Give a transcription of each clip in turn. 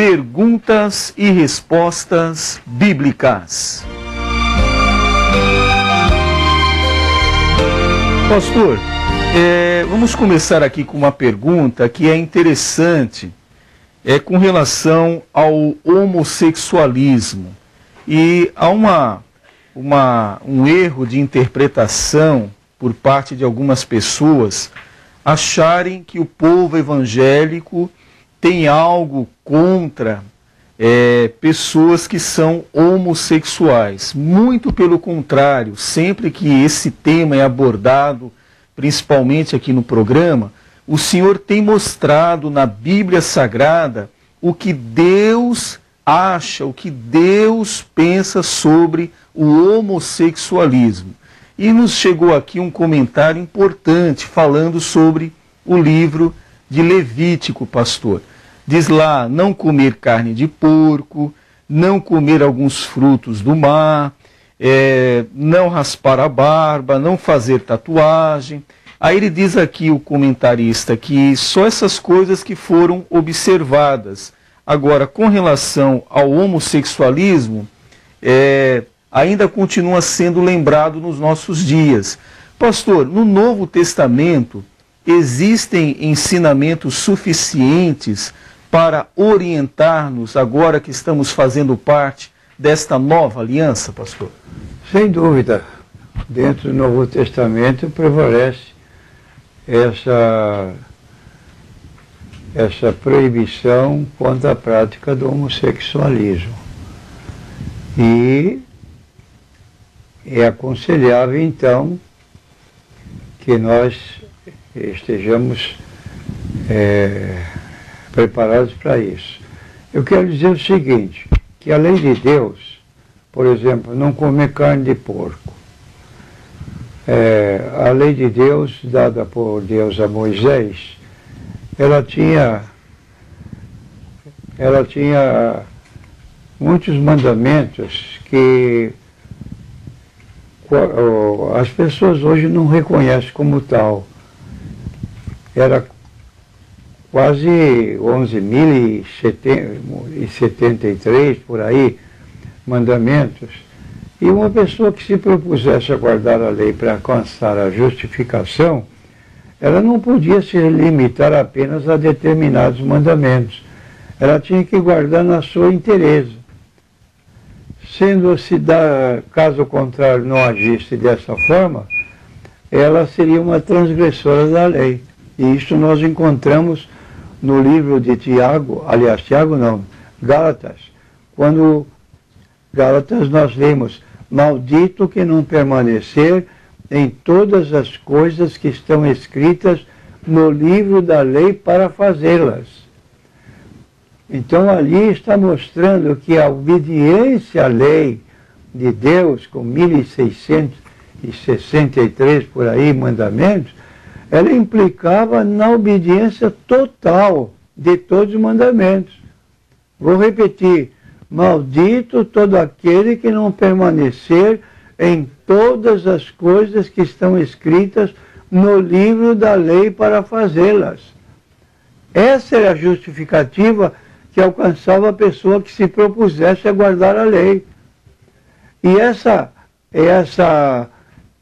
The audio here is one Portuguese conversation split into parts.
Perguntas e respostas bíblicas. Pastor, vamos começar aqui com uma pergunta que é interessante, com relação ao homossexualismo. E há um erro de interpretação por parte de algumas pessoas acharem que o povo evangélico tem algo contra pessoas que são homossexuais. Muito pelo contrário, sempre que esse tema é abordado, principalmente aqui no programa, o Senhor tem mostrado na Bíblia Sagrada o que Deus acha, o que Deus pensa sobre o homossexualismo. E nos chegou aqui um comentário importante falando sobre o livro de Levítico, pastor. Diz lá, não comer carne de porco, não comer alguns frutos do mar, não raspar a barba, não fazer tatuagem. Aí ele diz aqui, o comentarista, que só essas coisas que foram observadas. Agora, com relação ao homossexualismo, ainda continua sendo lembrado nos nossos dias. Pastor, no Novo Testamento, existem ensinamentos suficientes para orientar-nos agora que estamos fazendo parte desta nova aliança, pastor? Sem dúvida. Dentro do Novo Testamento prevalece essa proibição contra a prática do homossexualismo. E é aconselhável, então, que nós estejamos preparados para isso. Eu quero dizer o seguinte, que a lei de Deus, por exemplo, não comer carne de porco, a lei de Deus, dada por Deus a Moisés, ela tinha muitos mandamentos que as pessoas hoje não reconhecem como tal. Era quase 11.073, por aí, mandamentos. E uma pessoa que se propusesse a guardar a lei para alcançar a justificação, ela não podia se limitar apenas a determinados mandamentos. Ela tinha que guardar na sua inteireza. Caso contrário, não agisse dessa forma, ela seria uma transgressora da lei. E isso nós encontramos no livro de Tiago, aliás, Tiago não, Gálatas. Quando Gálatas nós lemos, maldito que não permanecer em todas as coisas que estão escritas no livro da lei para fazê-las. Então ali está mostrando que a obediência à lei de Deus, com 1663 por aí mandamentos, ela implicava na obediência total de todos os mandamentos. Vou repetir, maldito todo aquele que não permanecer em todas as coisas que estão escritas no livro da lei para fazê-las. Essa era a justificativa que alcançava a pessoa que se propusesse a guardar a lei. E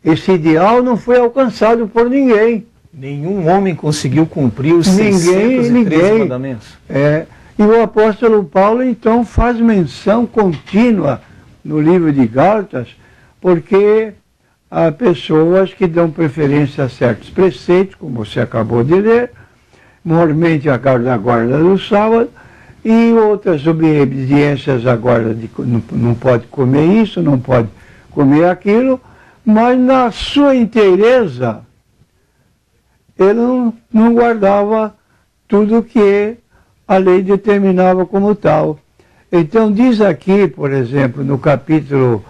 esse ideal não foi alcançado por ninguém. Nenhum homem conseguiu cumprir os 613 mandamentos. E o apóstolo Paulo, então, faz menção contínua no livro de Gálatas, porque há pessoas que dão preferência a certos preceitos, como você acabou de ler, mormente a guarda do sábado, e outras obediências a guarda de não pode comer isso, não pode comer aquilo, mas na sua inteireza ele não guardava tudo que a lei determinava como tal. Então diz aqui, por exemplo, no capítulo,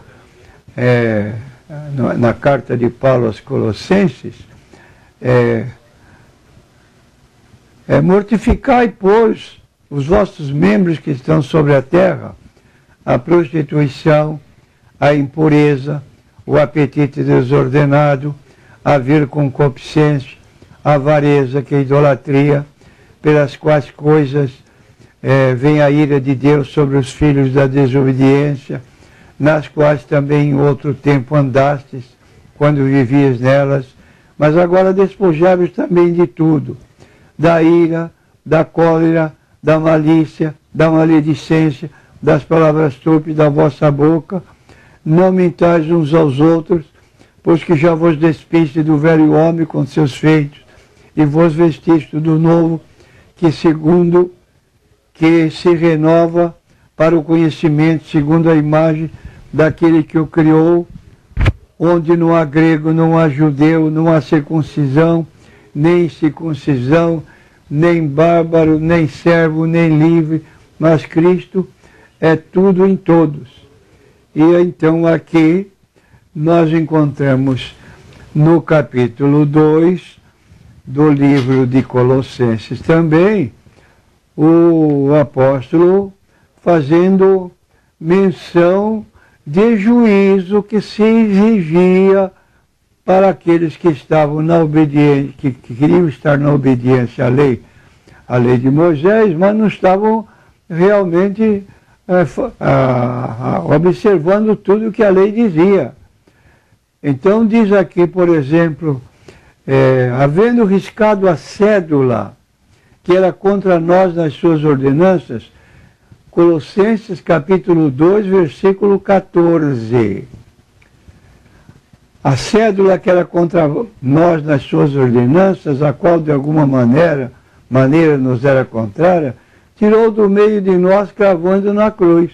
na carta de Paulo aos Colossenses, mortificai, pois, os vossos membros que estão sobre a terra, a prostituição, a impureza, o apetite desordenado, a vir concupiscência, a avareza, que é a idolatria, pelas quais coisas vem a ira de Deus sobre os filhos da desobediência, nas quais também em outro tempo andastes, quando vivias nelas, mas agora despojai-vos também de tudo, da ira, da cólera, da malícia, da maledicência, das palavras torpes da vossa boca. Não mentais uns aos outros, pois que já vos despiste do velho homem com seus feitos, e vos vestiste do novo, que se renova para o conhecimento segundo a imagem daquele que o criou, onde não há grego, não há judeu, não há circuncisão, nem circuncisão, nem bárbaro, nem servo, nem livre, mas Cristo é tudo em todos. E então aqui nós encontramos no capítulo 2 do livro de Colossenses também o apóstolo fazendo menção de juízo que se exigia para aqueles que estavam na obediência, que queriam estar na obediência à lei de Moisés, mas não estavam realmente observando tudo o que a lei dizia. Então diz aqui, por exemplo, havendo riscado a cédula que era contra nós nas suas ordenanças, Colossenses capítulo 2, versículo 14. A cédula que era contra nós nas suas ordenanças, a qual de alguma maneira nos era contrária, tirou do meio de nós, cravando na cruz.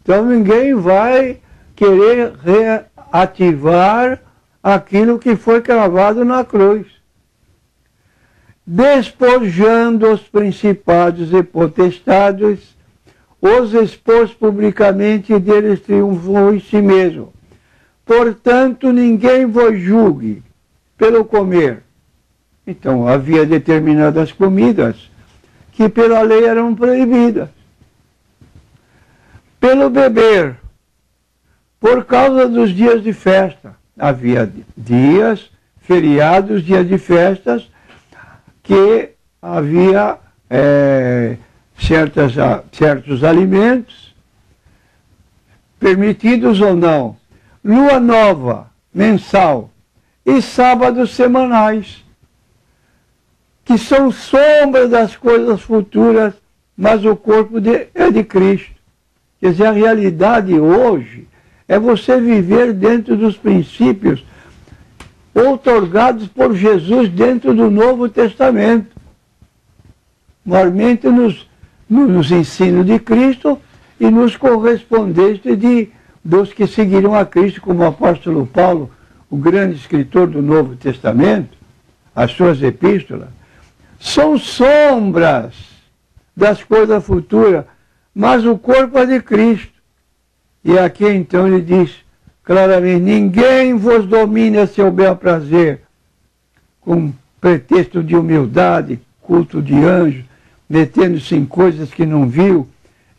Então ninguém vai querer reativar aquilo que foi cravado na cruz. Despojando os principados e potestades, os expôs publicamente e deles triunfou em si mesmo. Portanto, ninguém vos julgue pelo comer. Então, havia determinadas comidas que pela lei eram proibidas. Pelo beber, por causa dos dias de festa. Havia dias, feriados, dias de festas, que havia certos alimentos, permitidos ou não, lua nova, mensal, e sábados semanais, que são sombras das coisas futuras, mas o corpo é de Cristo. Quer dizer, a realidade hoje é você viver dentro dos princípios outorgados por Jesus dentro do Novo Testamento. Mormente nos ensinos de Cristo e nos correspondentes dos que seguiram a Cristo, como o apóstolo Paulo, o grande escritor do Novo Testamento, as suas epístolas, são sombras das coisas futuras, mas o corpo é de Cristo. E aqui então ele diz claramente, ninguém vos domine a seu bel prazer, com pretexto de humildade, culto de anjos, metendo-se em coisas que não viu,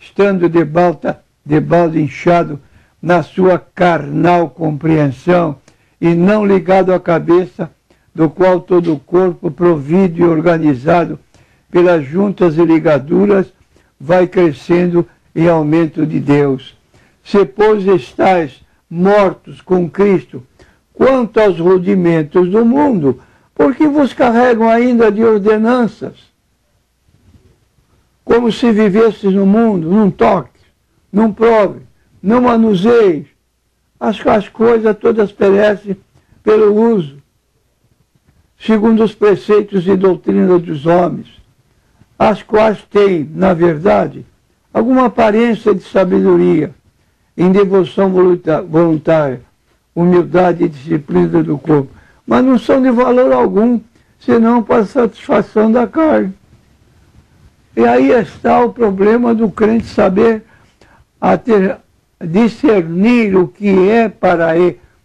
estando de balde inchado na sua carnal compreensão, e não ligado à cabeça, do qual todo o corpo, provido e organizado pelas juntas e ligaduras, vai crescendo em aumento de Deus. Se, pois, estáis mortos com Cristo, quanto aos rudimentos do mundo, porque vos carregam ainda de ordenanças, como se vivesses no mundo, não toque, não prove, não manuseie, as coisas todas perecem pelo uso, segundo os preceitos e doutrina dos homens, as quais têm, na verdade, alguma aparência de sabedoria, em devoção voluntária, humildade e disciplina do corpo, mas não são de valor algum, senão para a satisfação da carne. E aí está o problema do crente saber discernir o que é para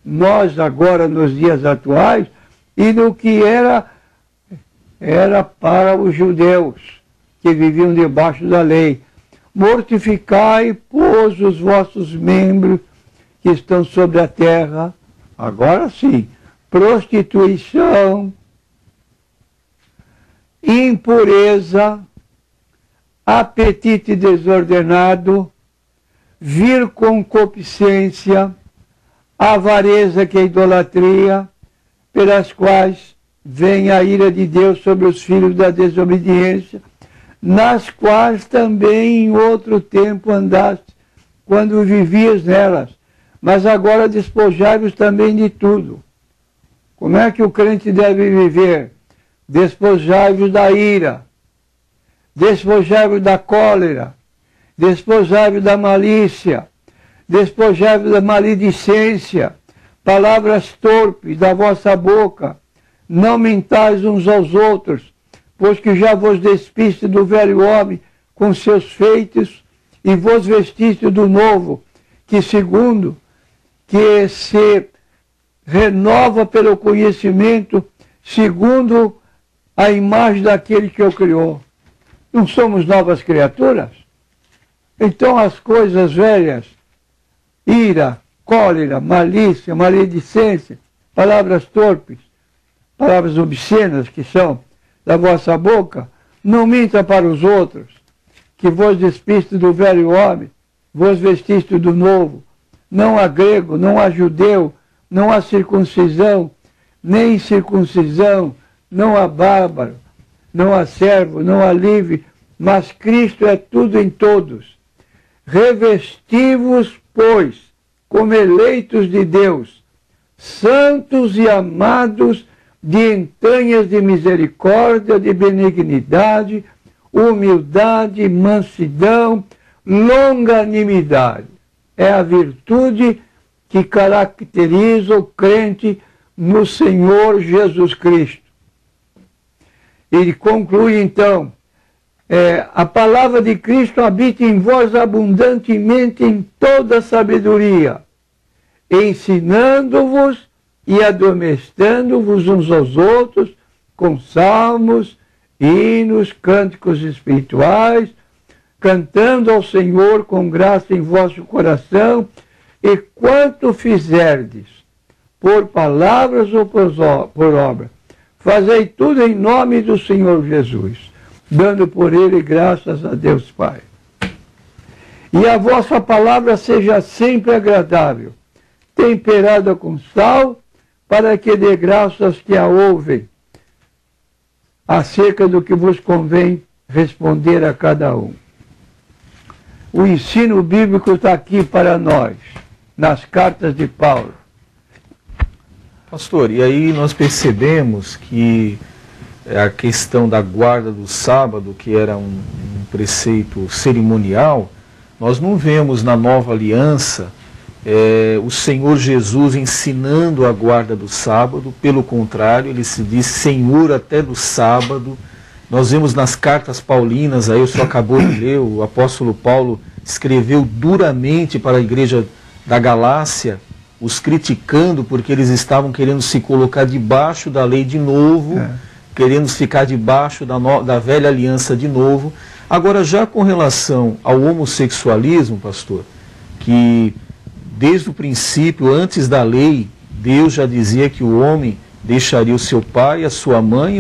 nós agora, nos dias atuais, e do que era para os judeus, que viviam debaixo da lei. Mortificai, pois, os vossos membros que estão sobre a terra, agora sim, prostituição, impureza, apetite desordenado, vir concupiscência, avareza, que é idolatria, pelas quais vem a ira de Deus sobre os filhos da desobediência, nas quais também em outro tempo andaste, quando vivias nelas, mas agora despojai-vos também de tudo. Como é que o crente deve viver? Despojai-vos da ira, despojai-vos da cólera, despojai-vos da malícia, despojai-vos da maledicência, palavras torpes da vossa boca. Não mentais uns aos outros, pois que já vos despiste do velho homem com seus feitos e vos vestiste do novo, que se renova pelo conhecimento, segundo a imagem daquele que o criou. Não somos novas criaturas? Então as coisas velhas, ira, cólera, malícia, maledicência, palavras torpes, palavras obscenas que são da vossa boca, não minta para os outros, que vos despiste do velho homem, vos vestiste do novo. Não há grego, não há judeu, não há circuncisão, nem incircuncisão, não há bárbaro, não há servo, não há livre, mas Cristo é tudo em todos. Revesti-vos, pois, como eleitos de Deus, santos e amados, de entranhas de misericórdia, de benignidade, humildade, mansidão, longanimidade. É a virtude que caracteriza o crente no Senhor Jesus Cristo. Ele conclui então, a palavra de Cristo habita em vós abundantemente em toda sabedoria, ensinando-vos e admoestando-vos uns aos outros com salmos, hinos, cânticos espirituais, cantando ao Senhor com graça em vosso coração, e quanto fizerdes, por palavras ou por obra, fazei tudo em nome do Senhor Jesus, dando por ele graças a Deus Pai. E a vossa palavra seja sempre agradável, temperada com sal, para que dê graças que a ouvem, acerca do que vos convém responder a cada um. O ensino bíblico está aqui para nós, nas cartas de Paulo. Pastor, e aí nós percebemos que a questão da guarda do sábado, que era um preceito cerimonial, nós não vemos na nova aliança o Senhor Jesus ensinando a guarda do sábado. Pelo contrário, ele se diz Senhor até do sábado. Nós vemos nas cartas paulinas, aí o senhor acabou de ler, o apóstolo Paulo escreveu duramente para a igreja da Galácia, os criticando porque eles estavam querendo se colocar debaixo da lei de novo, querendo ficar debaixo da velha aliança de novo. Agora, já com relação ao homossexualismo, pastor, que desde o princípio, antes da lei, Deus já dizia que o homem deixaria o seu pai e a sua mãe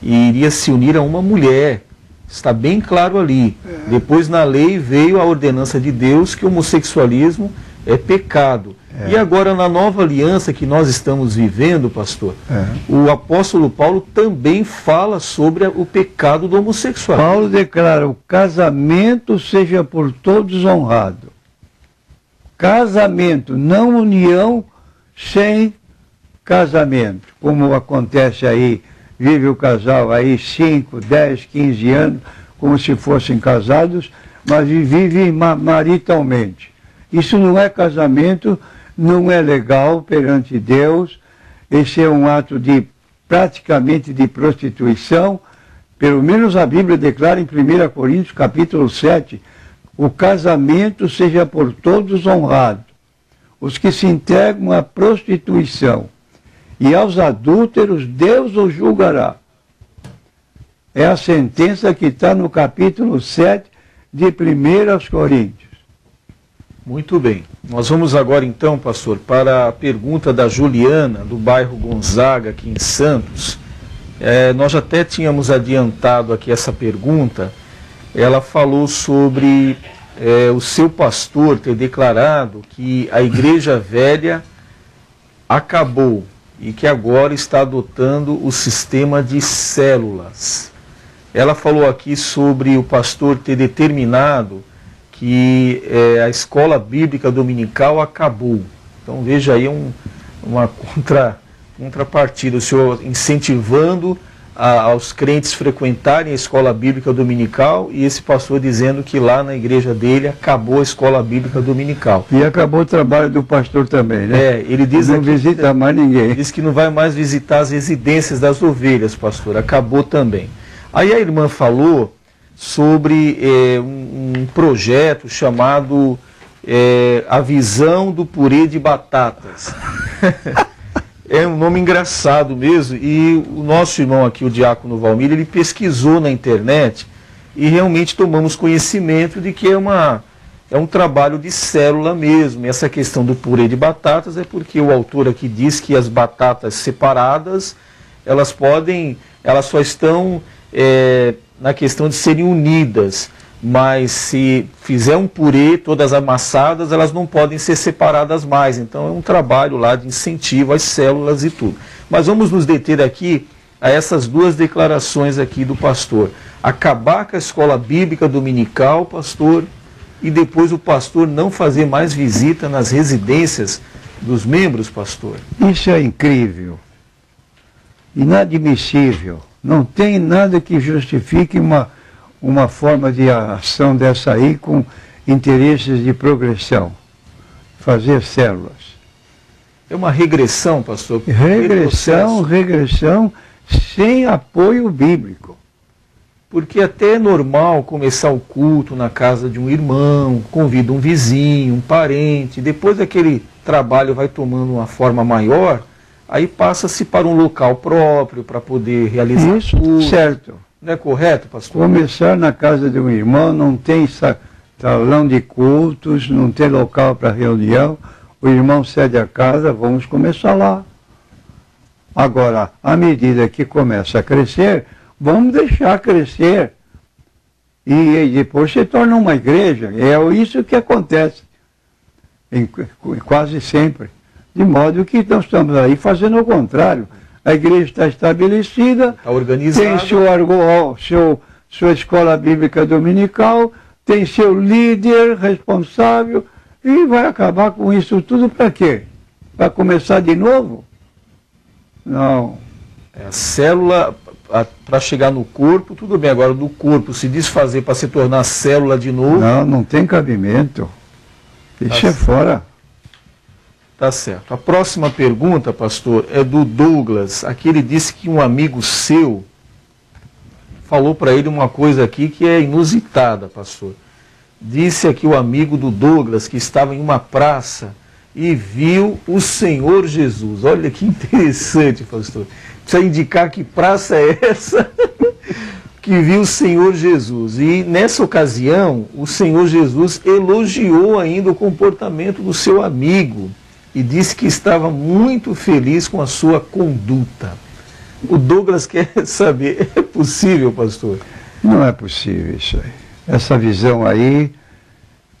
e iria se unir a uma mulher. Está bem claro ali. Depois, na lei, veio a ordenança de Deus que o homossexualismo é pecado. E agora, na nova aliança que nós estamos vivendo, pastor, o apóstolo Paulo também fala sobre o pecado do homossexualismo. Paulo declara: o casamento seja por todos honrado. Casamento, não união sem casamento. Como acontece aí, vive o casal aí 5, 10, 15 anos, como se fossem casados, mas vivem maritalmente. Isso não é casamento, não é legal perante Deus. Esse é um ato praticamente de prostituição. Pelo menos a Bíblia declara em 1 Coríntios capítulo 7, o casamento seja por todos honrado. Os que se entregam à prostituição e aos adúlteros, Deus os julgará. É a sentença que está no capítulo 7 de 1 Coríntios. Muito bem. Nós vamos agora então, pastor, para a pergunta da Juliana, do bairro Gonzaga, aqui em Santos. Nós já até tínhamos adiantado aqui essa pergunta. ela falou sobre o seu pastor ter declarado que a igreja velha acabou e que agora está adotando o sistema de células. Ela falou aqui sobre o pastor ter determinado que a escola bíblica dominical acabou. Então veja aí uma contrapartida, o senhor incentivando aos crentes frequentarem a escola bíblica dominical e esse pastor dizendo que lá na igreja dele acabou a escola bíblica dominical. E acabou o trabalho do pastor também, né? Ele diz não visita mais ninguém. Diz que não vai mais visitar as residências das ovelhas, pastor, acabou também. Aí a irmã falou sobre um projeto chamado A Visão do Purê de Batatas. É um nome engraçado mesmo, e o nosso irmão aqui, o diácono Valmir, ele pesquisou na internet e realmente tomamos conhecimento de que é um trabalho de célula mesmo. E essa questão do purê de batatas é porque o autor aqui diz que as batatas separadas, elas só estão na questão de serem unidas, mas se fizer um purê, todas amassadas, elas não podem ser separadas mais. Então é um trabalho lá de incentivo às células e tudo. Mas vamos nos deter aqui a essas duas declarações aqui do pastor. Acabar com a escola bíblica dominical, pastor, e depois o pastor não fazer mais visita nas residências dos membros, pastor. Isso é incrível, inadmissível. Não tem nada que justifique uma forma de ação dessa aí com interesses de progressão. Fazer células. É uma regressão, pastor? Regressão sem apoio bíblico. Porque até é normal começar o culto na casa de um irmão, convida um vizinho, um parente, depois aquele trabalho vai tomando uma forma maior, aí passa-se para um local próprio para poder realizar isso, culto. Certo. Não é correto, pastor? Começar na casa de um irmão, não tem salão de cultos, não tem local para reunião, o irmão cede a casa, vamos começar lá. Agora, à medida que começa a crescer, vamos deixar crescer. E depois se torna uma igreja. É isso que acontece quase sempre. De modo que nós estamos aí fazendo o contrário. A igreja está estabelecida, está organizada, tem sua escola bíblica dominical, tem seu líder responsável, e vai acabar com isso tudo para quê? Para começar de novo? Não. A célula, para chegar no corpo, tudo bem, agora do corpo se desfazer para se tornar célula de novo... Não tem cabimento. Isso é fora. Tá certo. A próxima pergunta, pastor, é do Douglas. Aqui ele disse que um amigo seu falou para ele uma coisa aqui que é inusitada, pastor. Disse aqui o amigo do Douglas que estava em uma praça e viu o Senhor Jesus. Olha que interessante, pastor. Precisa indicar que praça é essa que viu o Senhor Jesus. E nessa ocasião, o Senhor Jesus elogiou ainda o comportamento do seu amigo e disse que estava muito feliz com a sua conduta. O Douglas quer saber, é possível, pastor? Não é possível isso aí. Essa visão aí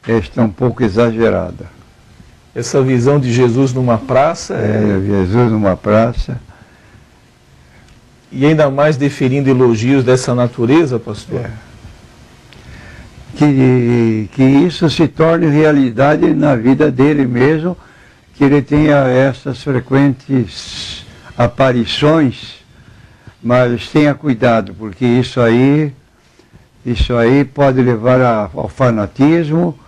está um pouco exagerada. Essa visão de Jesus numa praça... Jesus numa praça. E ainda mais deferindo elogios dessa natureza, pastor? Que isso se torne realidade na vida dele mesmo, que ele tenha essas frequentes aparições, mas tenha cuidado, porque isso aí pode levar ao fanatismo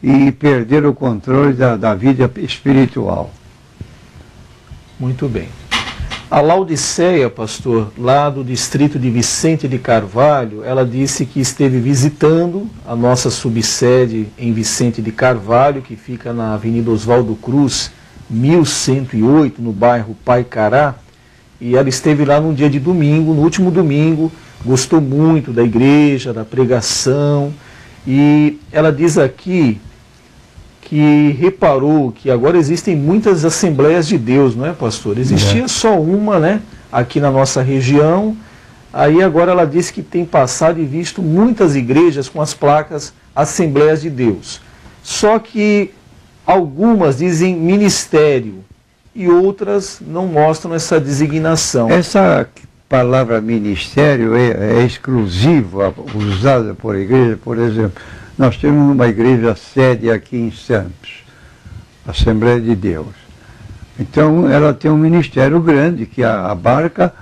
e perder o controle da vida espiritual. Muito bem. A Laodiceia, pastor, lá do distrito de Vicente de Carvalho, ela disse que esteve visitando a nossa subsede em Vicente de Carvalho, que fica na Avenida Oswaldo Cruz, 1108, no bairro Paicará, e ela esteve lá num dia de domingo, no último domingo, gostou muito da igreja, da pregação, e ela diz aqui que reparou que agora existem muitas Assembleias de Deus, não é, pastor? Existia só uma, né, aqui na nossa região, Aí agora ela disse que tem passado e visto muitas igrejas com as placas Assembleias de Deus. Só que algumas dizem ministério e outras não mostram essa designação. Essa palavra ministério é exclusiva, usada por igreja. Por exemplo, nós temos uma igreja sede aqui em Santos, Assembleia de Deus. Então ela tem um ministério grande que abarca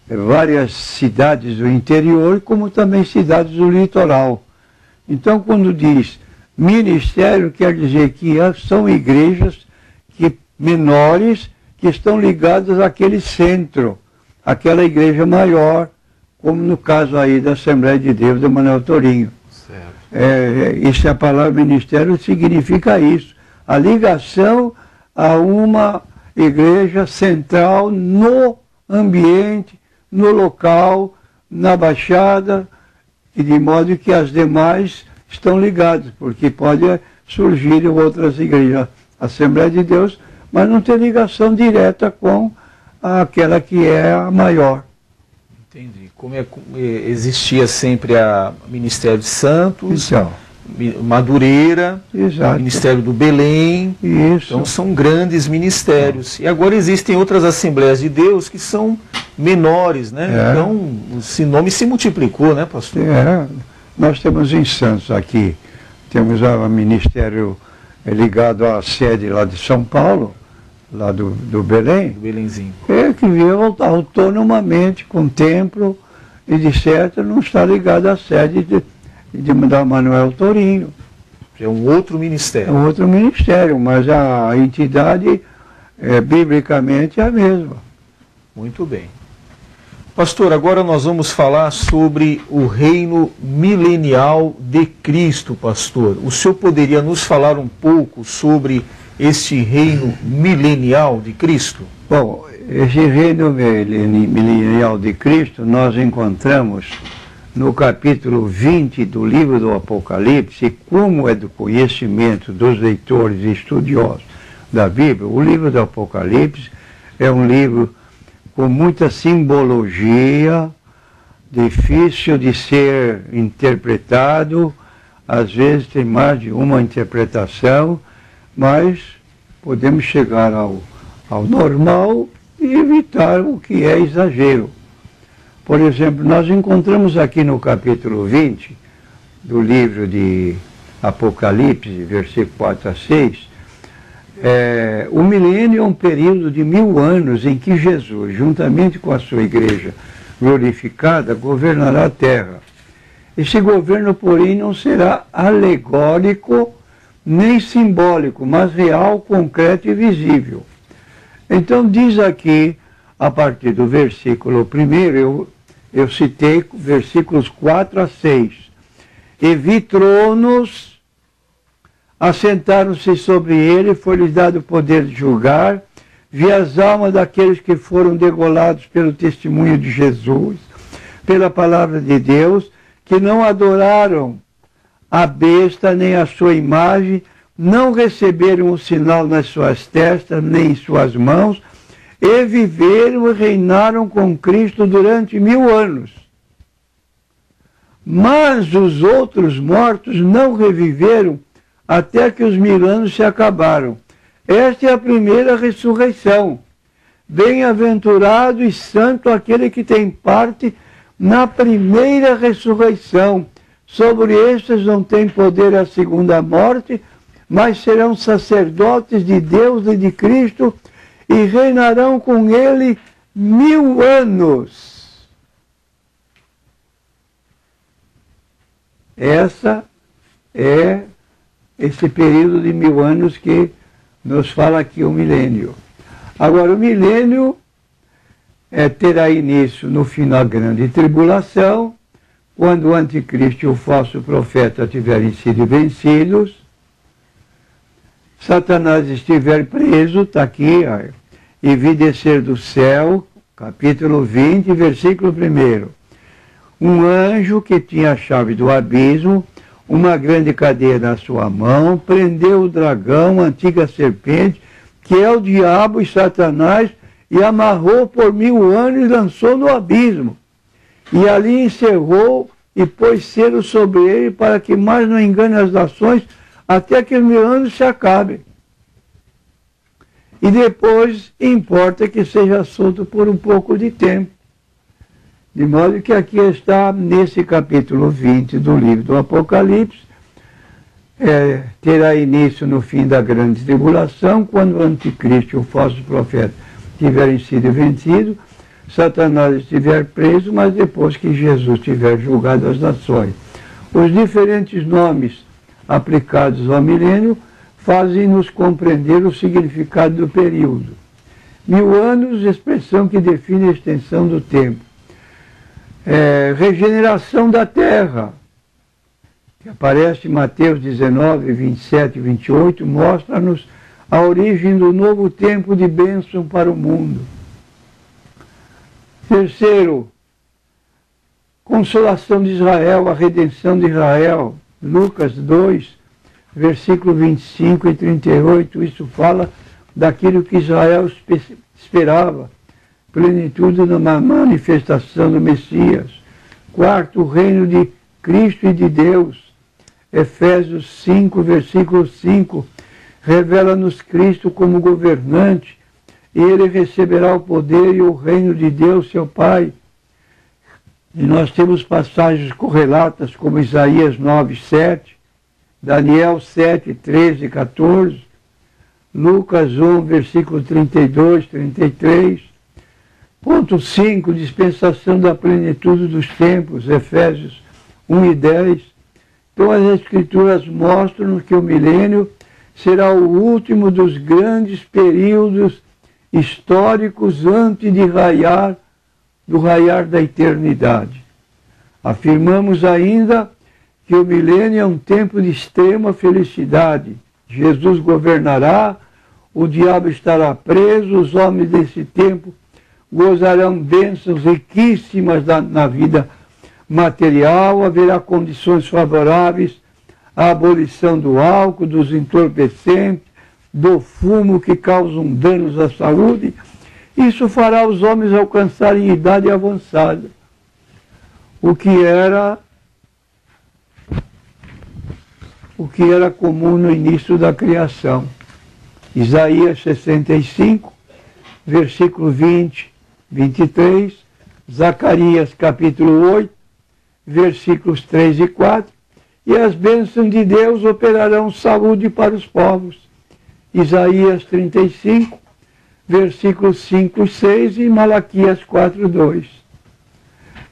várias cidades do interior, como também cidades do litoral. Então quando diz ministério, quer dizer que são igrejas menores que estão ligadas àquele centro, àquela igreja maior, como no caso aí da Assembleia de Deus de Manuel Torinho. Isso, a palavra ministério significa isso, a ligação a uma igreja central no ambiente, no local, na Baixada, e de modo que as demais estão ligadas, porque pode surgir outras igrejas, Assembleia de Deus, mas não tem ligação direta com aquela que é a maior. Entendi. Como existia sempre a Ministério de Santos, então, Madureira, exato. Ministério do Belém. Isso. Então são grandes ministérios. E agora existem outras Assembleias de Deus que são menores, né? Então esse nome se multiplicou, né, pastor? Nós temos em Santos aqui, temos o ministério ligado à sede lá de São Paulo, lá do Belém. Do Belenzinho. Que vive autonomamente com templo e de certo não está ligado à sede da Manuel Torinho. É um outro ministério. É um outro ministério, mas a entidade biblicamente é a mesma. Muito bem. Pastor, agora nós vamos falar sobre o reino milenial de Cristo, pastor. O senhor poderia nos falar um pouco sobre este reino milenial de Cristo? Bom, esse reino milenial de Cristo nós encontramos no capítulo 20 do livro do Apocalipse. Como é do conhecimento dos leitores e estudiosos da Bíblia, o livro do Apocalipse é um livro com muita simbologia, difícil de ser interpretado, às vezes tem mais de uma interpretação, mas podemos chegar ao normal e evitar o que é exagero. Por exemplo, nós encontramos aqui no capítulo 20 do livro de Apocalipse, versículo 4 a 6, o milênio é um período de 1000 anos em que Jesus, juntamente com a sua igreja glorificada, governará a terra. Esse governo, porém, não será alegórico nem simbólico, mas real, concreto e visível. Então diz aqui, a partir do versículo 1, eu citei versículos 4 a 6. E vi tronos, assentaram-se sobre ele, foi-lhes dado o poder de julgar, vi as almas daqueles que foram degolados pelo testemunho de Jesus, pela palavra de Deus, que não adoraram a besta nem a sua imagem, não receberam o sinal nas suas testas nem em suas mãos, e viveram e reinaram com Cristo durante 1000 anos. Mas os outros mortos não reviveram até que os 1000 anos se acabaram. Esta é a primeira ressurreição. Bem-aventurado e santo aquele que tem parte na primeira ressurreição. Sobre estes não tem poder a segunda morte, mas serão sacerdotes de Deus e de Cristo e reinarão com ele 1000 anos. Essa é esse período de 1000 anos que nos fala aqui o milênio. Agora, o milênio terá início no fim da grande tribulação, quando o anticristo e o falso profeta tiverem sido vencidos, Satanás estiver preso, está aqui, e vi descer do céu, capítulo 20, versículo 1. Um anjo que tinha a chave do abismo, uma grande cadeia na sua mão, prendeu o dragão, a antiga serpente, que é o diabo e Satanás, e amarrou por 1000 anos e lançou no abismo. E ali encerrou e pôs selo sobre ele para que mais não engane as nações até que os 1000 anos se acabem. E depois importa que seja solto por um pouco de tempo. De modo que aqui está, nesse capítulo 20 do livro do Apocalipse, terá início no fim da grande tribulação, quando o anticristo e o falso profeta tiverem sido vencidos, Satanás estiver preso, mas depois que Jesus tiver julgado as nações. Os diferentes nomes aplicados ao milênio fazem-nos compreender o significado do período. 1000 anos, expressão que define a extensão do tempo. Regeneração da terra, que aparece em Mateus 19, 27 e 28, mostra-nos a origem do novo tempo de bênção para o mundo. Terceiro, consolação de Israel, a redenção de Israel. Lucas 2, versículo 25 e 38, isso fala daquilo que Israel esperava, plenitude na manifestação do Messias. Quarto, o reino de Cristo e de Deus. Efésios 5, versículo 5, revela-nos Cristo como governante, e ele receberá o poder e o reino de Deus, seu Pai. E nós temos passagens correlatas como Isaías 9, 7, Daniel 7, 13 e 14, Lucas 1, versículo 32, 33. Ponto 5, dispensação da plenitude dos tempos, Efésios 1 e 10. Então as Escrituras mostram que o milênio será o último dos grandes períodos históricos antes do raiar da eternidade. Afirmamos ainda que o milênio é um tempo de extrema felicidade. Jesus governará, o diabo estará preso, os homens desse tempo gozarão bênçãos riquíssimas na vida material, haverá condições favoráveis à abolição do álcool, dos entorpecentes, do fumo que causam danos à saúde. Isso fará os homens alcançarem idade avançada, o que era comum no início da criação. Isaías 65, versículo 20, 23, Zacarias capítulo 8, versículos 3 e 4, e as bênçãos de Deus operarão saúde para os povos. Isaías 35, versículos 5 e 6 e Malaquias 4, 2.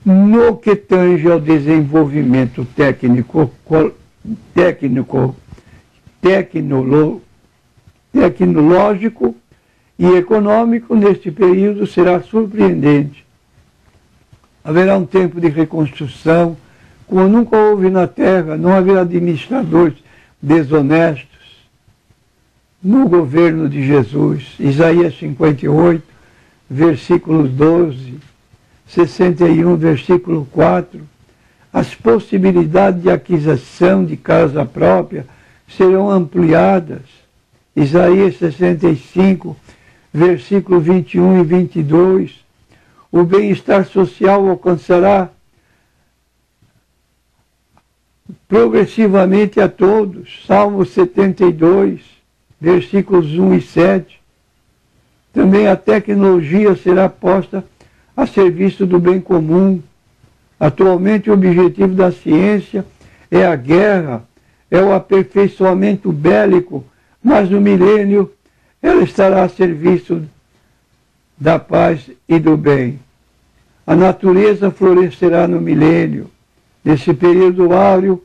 No que tange ao desenvolvimento tecnológico e econômico, neste período será surpreendente. Haverá um tempo de reconstrução, como nunca houve na Terra, não haverá administradores desonestos no governo de Jesus. Isaías 58, versículos 12, 61, versículo 4. As possibilidades de aquisição de casa própria serão ampliadas. Isaías 65, versículo 21 e 22. O bem-estar social alcançará progressivamente a todos. Salmo 72, versículos 1 e 7. Também a tecnologia será posta a serviço do bem comum. Atualmente o objetivo da ciência é a guerra, é o aperfeiçoamento bélico, mas no milênio ela estará a serviço da paz e do bem. A natureza florescerá no milênio. Nesse período áureo,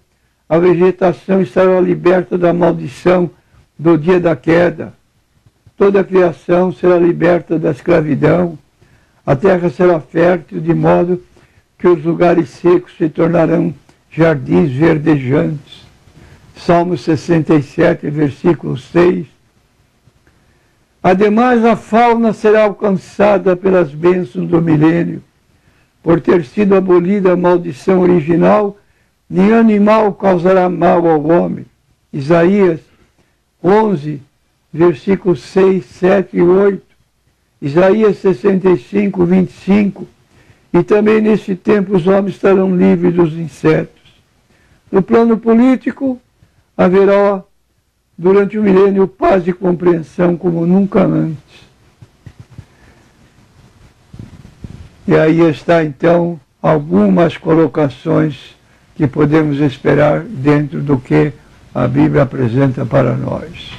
a vegetação estará liberta da maldição do dia da queda. Toda a criação será liberta da escravidão. A terra será fértil, de modo que os lugares secos se tornarão jardins verdejantes. Salmo 67, versículo 6. Ademais, a fauna será alcançada pelas bênçãos do milênio. Por ter sido abolida a maldição original, nenhum animal causará mal ao homem. Isaías 11, versículos 6, 7 e 8. Isaías 65, 25. E também nesse tempo os homens estarão livres dos insetos. No plano político, haverá durante o milênio paz e compreensão como nunca antes. E aí está então algumas colocações que podemos esperar dentro do que a Bíblia apresenta para nós.